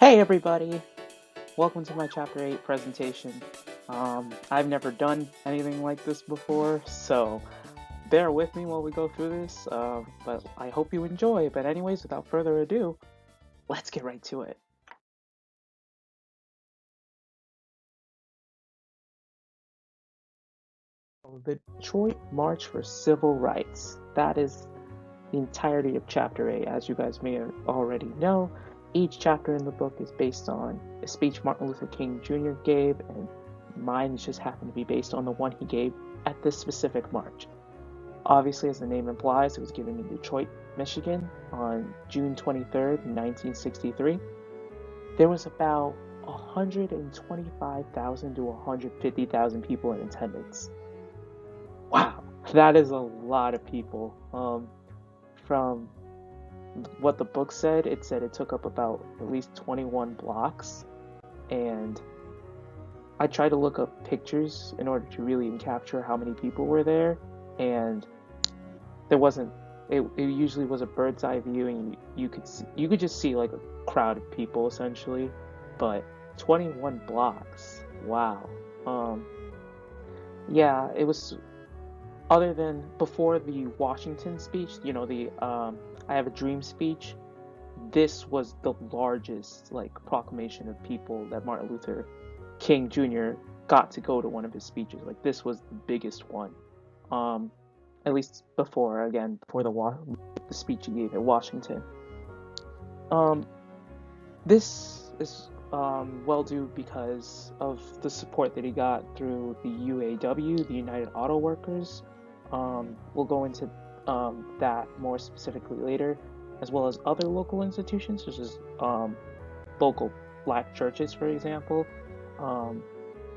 Hey everybody! Welcome to my Chapter 8 presentation. I've never done anything like this before, so bear with me while we go through this, but I hope you enjoy. But anyways, without further ado, let's get right to it. The Detroit March for Civil Rights. That is the entirety of Chapter 8. As you guys may already know, each chapter in the book is based on a speech Martin Luther King Jr. gave, and mine just happened to be based on the one he gave at this specific march. Obviously, as the name implies, it was given in Detroit, Michigan on June 23rd, 1963. There was about 125,000 to 150,000 people in attendance. Wow, that is a lot of people. From what the book said, it said it took up about at least 21 blocks, and I tried to look up pictures in order to really capture how many people were there, and there wasn't. It usually was a bird's eye view, and you could just see like a crowd of people essentially, but 21 blocks. Wow. Yeah, it was. Other than before the Washington speech, the I Have a Dream speech, this was the largest like proclamation of people that Martin Luther King Jr. got to go to one of his speeches. Like this was the biggest one. Um, at least before the speech he gave at Washington. Um, this is well due because of the support that he got through the UAW, the United Auto Workers. We'll go into that more specifically later, as well as other local institutions such as local black churches, for example. Um,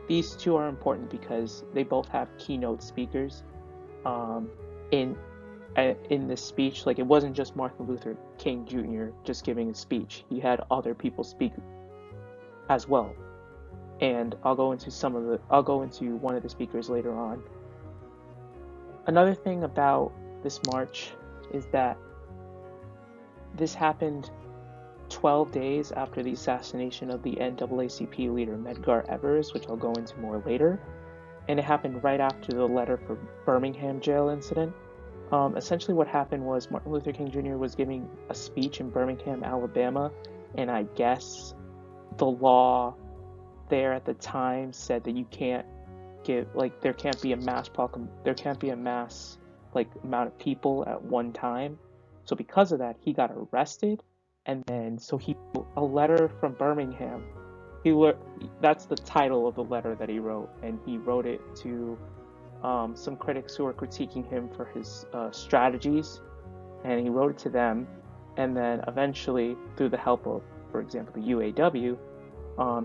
these two are important because they both have keynote speakers um, in in this speech. Like it wasn't just Martin Luther King Jr. just giving a speech. He had other people speak as well. And I'll go into one of the speakers later on. Another thing about this march is that this happened 12 days after the assassination of the NAACP leader Medgar Evers, which I'll go into more later. And it happened right after the letter for Birmingham jail incident. Essentially what happened was Martin Luther King Jr. was giving a speech in Birmingham, Alabama, and I guess the law there at the time said that you can't there can't be a mass like amount of people at one time. So because of that, he got arrested, and then so he wrote a letter from Birmingham. That's the title of the letter that he wrote, and he wrote it to some critics who were critiquing him for his strategies, and he wrote it to them, and then eventually, through the help of, for example, the UAW,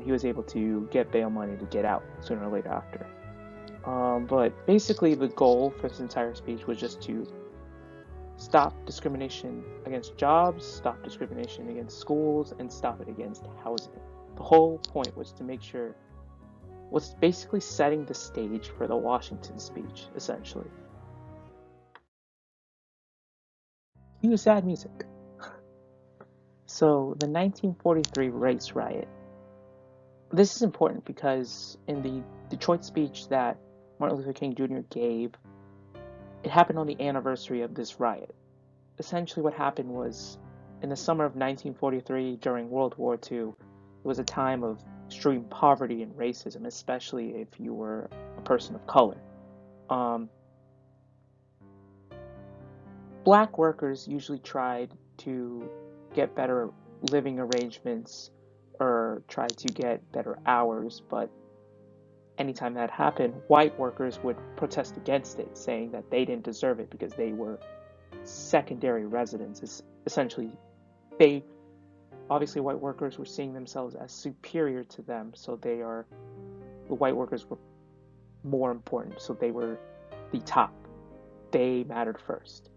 he was able to get bail money to get out sooner or later after. But basically, the goal for this entire speech was just to stop discrimination against jobs, stop discrimination against schools, and stop it against housing. The whole point was to make sure, was basically setting the stage for the Washington speech, essentially. Cue sad music. So, the 1943 race riot. This is important because in the Detroit speech that Martin Luther King Jr. gave, it happened on the anniversary of this riot. Essentially what happened was, in the summer of 1943, during World War II, it was a time of extreme poverty and racism, especially if you were a person of color. Black workers usually tried to get better living arrangements or tried to get better hours, but anytime that happened, white workers would protest against it, saying that they didn't deserve it because they were secondary residents. Essentially, obviously white workers were seeing themselves as superior to them, so the white workers were more important, so they were the top. They mattered first.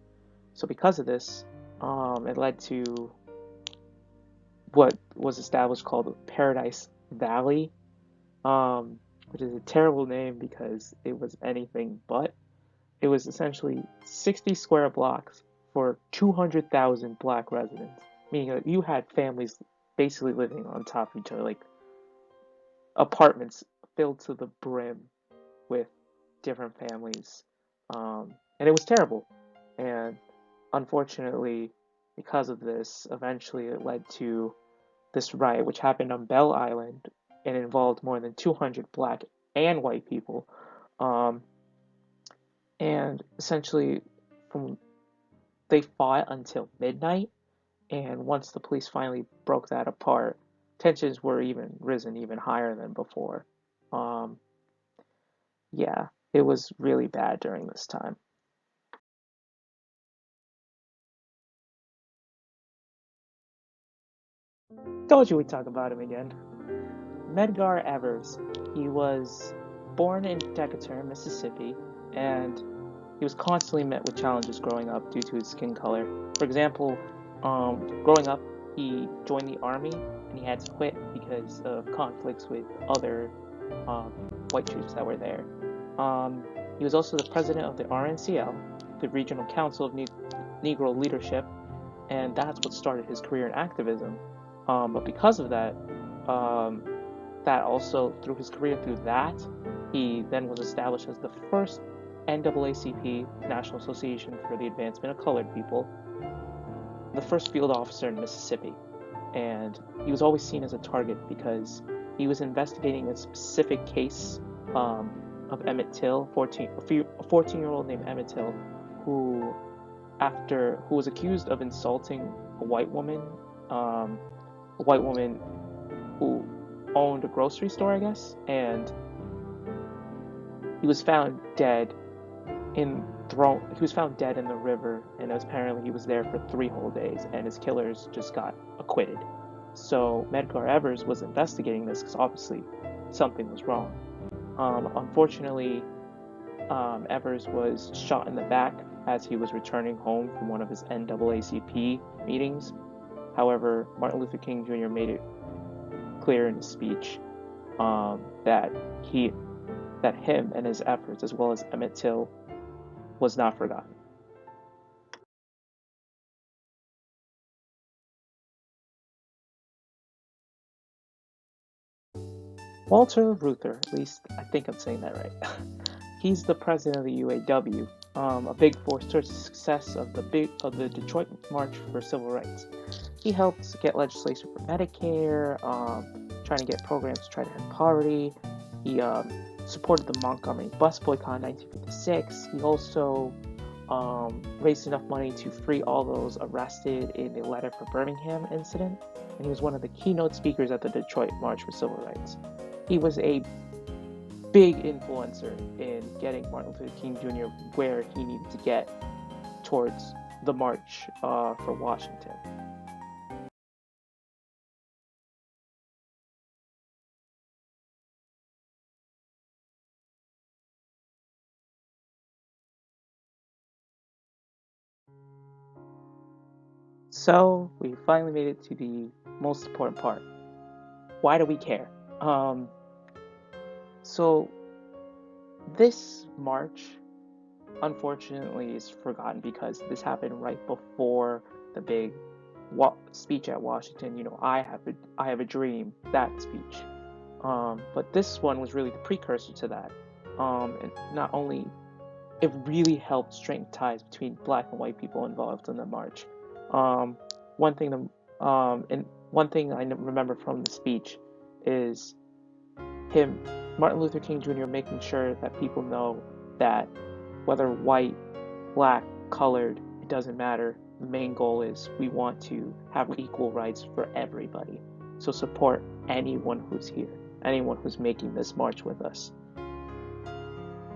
So because of this, it led to what was established called the Paradise Valley, which is a terrible name because it was anything but. It was essentially 60 square blocks for 200,000 black residents, meaning that you had families basically living on top of each other, like apartments filled to the brim with different families. And it was terrible. And unfortunately, because of this, eventually it led to this riot, which happened on Bell Island and involved more than 200 black and white people. Um, and essentially, from they fought until midnight. And once the police finally broke that apart, tensions were even risen even higher than before. Um, yeah, it was really bad during this time. Told you we'd talk about him again. Medgar Evers. He was born in Decatur, Mississippi, and he was constantly met with challenges growing up due to his skin color. For example, growing up, he joined the army and he had to quit because of conflicts with other um, white troops that were there. Um, he was also the president of the RNCL, the Regional Council of Negro Leadership, and that's what started his career in activism. But because of that, um, that also through his career through that, he then was established as the first NAACP, National Association for the Advancement of Colored People, the first field officer in Mississippi. And he was always seen as a target because he was investigating a specific case of Emmett Till, a 14-year-old named Emmett Till, who who was accused of insulting a white woman, um, a white woman who owned a grocery store, I guess, and he was found dead he was found dead in the river, and apparently he was there for 3 whole days, and his killers just got acquitted. So Medgar Evers was investigating this because obviously something was wrong. Unfortunately, Evers was shot in the back as he was returning home from one of his NAACP meetings. However, Martin Luther King Jr. made it clear in his speech that him and his efforts, as well as Emmett Till, was not forgotten. Walter Reuther, at least I think I'm saying that right. He's the president of the UAW, a big force towards the success of the Detroit March for Civil Rights. He helped get legislation for Medicare, trying to get programs to try to end poverty. He supported the Montgomery bus boycott in 1956. He also raised enough money to free all those arrested in the Letter for Birmingham incident, and he was one of the keynote speakers at the Detroit March for Civil Rights. He was a big influencer in getting Martin Luther King Jr. where he needed to get towards the march for Washington. So we finally made it to the most important part. Why do we care? So this march, unfortunately, is forgotten because this happened right before the big speech at Washington. I have a dream. That speech. But this one was really the precursor to that. And not only it really helped strengthen ties between black and white people involved in the march. Um, one thing, and one thing I remember from the speech is him, Martin Luther King Jr., making sure that people know that whether white, black, colored, it doesn't matter. The main goal is we want to have equal rights for everybody. So support anyone who's here, anyone who's making this march with us.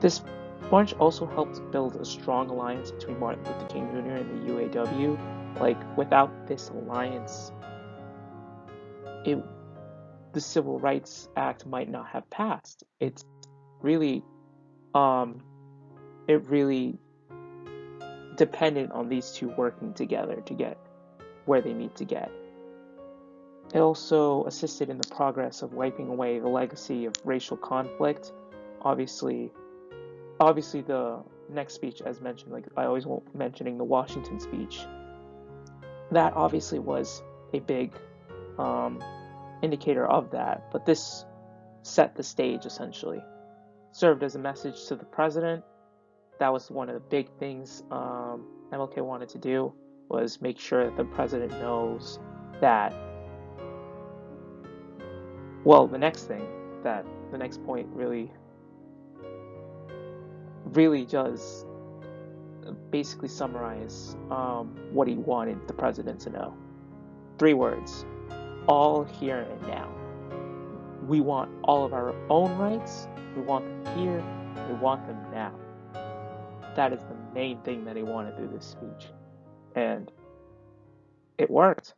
This march also helped build a strong alliance between Martin Luther King Jr. and the UAW. Like, without this alliance, the Civil Rights Act might not have passed. It's really, it really depended on these two working together to get where they need to get. It also assisted in the progress of wiping away the legacy of racial conflict. Obviously, the next speech, as mentioned, like I always mentioning the Washington speech, that obviously was a big indicator of that, but this set the stage essentially. Served as a message to the president. That was one of the big things MLK wanted to do, was make sure that the president knows that. Well, the next point really does basically summarize what he wanted the president to know. 3 words: all here and now. We want all of our own rights. We want them here. We want them now. That is the main thing that he wanted through this speech. And it worked.